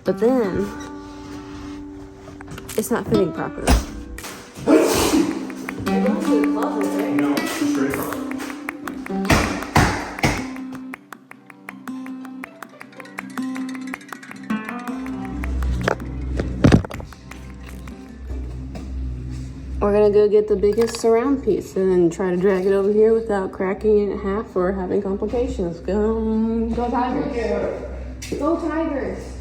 But then it's not fitting properly. You're going to the closet, right? No, straight across. We're gonna go get the biggest surround piece and then try to drag it over here without cracking it in half or having complications. Go Tigers! Go Tigers!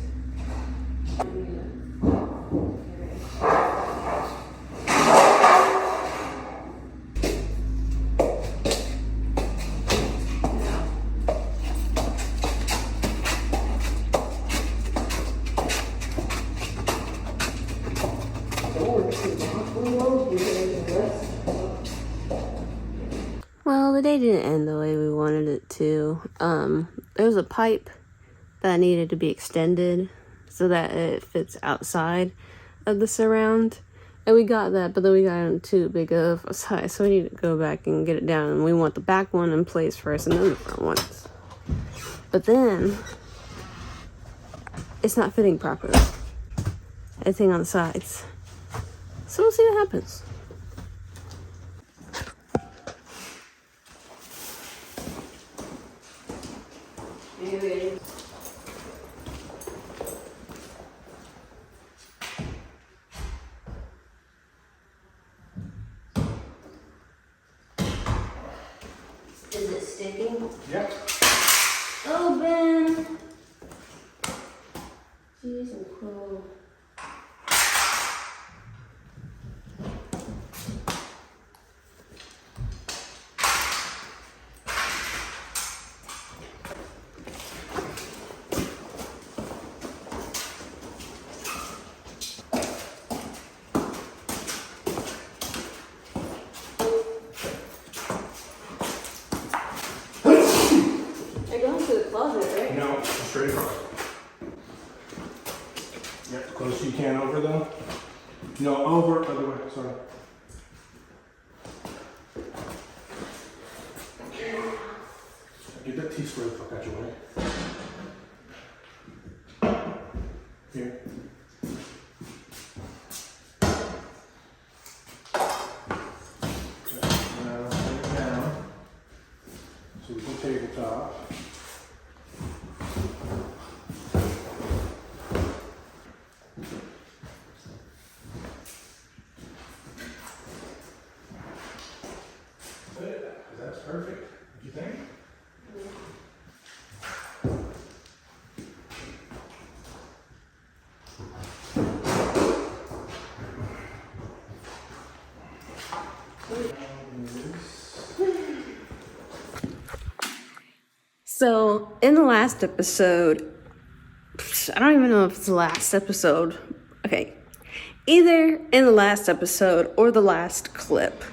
Well, the day didn't end the way we wanted it to. There was a pipe that needed to be extended so that it fits outside of the surround. And we got that, but then we got on too big of a size, so we need to go back and get it down. And we want the back one in place first and then the front ones. But then it's not fitting properly. Everything on the sides. So we'll see what happens. Is it sticking? Yep. Open! Jeez, I'm cool. Right? No, straight across. Yep, close as you can over though. No, over, other way, sorry. Get that T-square the fuck out your way. Here. Okay, now bring it down. So we can tabletop. That's perfect. What do you think? So, in the last episode, I don't even know if it's the last episode. Okay. Either in the last episode or the last clip,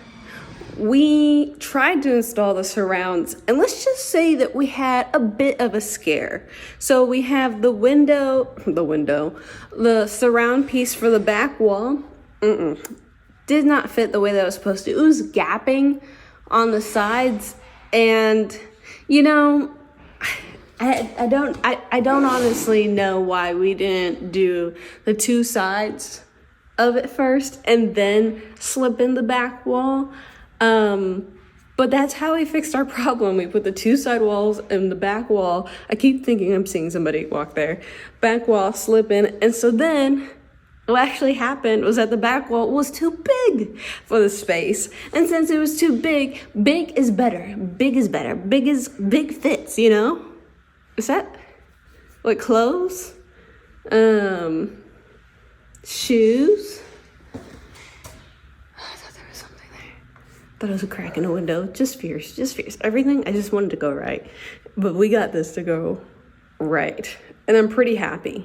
we tried to install the surrounds, and let's just say that we had a bit of a scare. So we have the surround piece for the back wall. Did not fit the way that it was supposed to. It was gapping on the sides, and you know, I don't honestly know why we didn't do the two sides of it first and then slip in the back wall. But that's how we fixed our problem. We put the two side walls and the back wall. I keep thinking I'm seeing somebody walk there. Back wall, slip in. And so then what actually happened was that the back wall was too big for the space. And since it was too big, big is better. Big is better. Big fits, you know? Is that like clothes? Shoes? Thought it was a crack in a window. Just fierce. Everything, I just wanted to go right. But we got this to go right. And I'm pretty happy.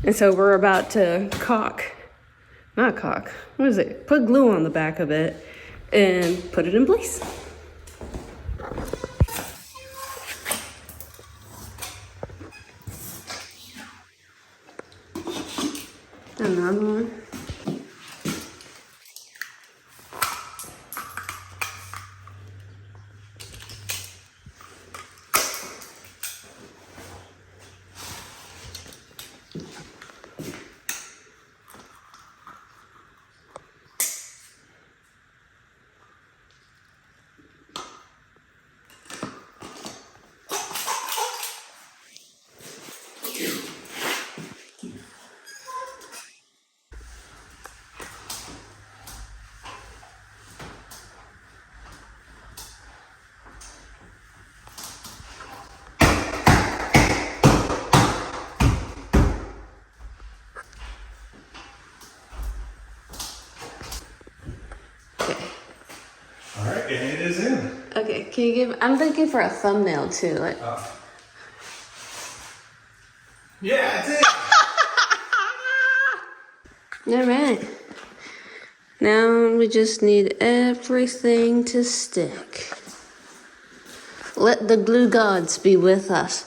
And so we're about to put glue on the back of it and put it in place. Another one. can you give? I'm thinking for a thumbnail too. Like, Yeah, that's it. all right. Now we just need everything to stick. Let the glue gods be with us.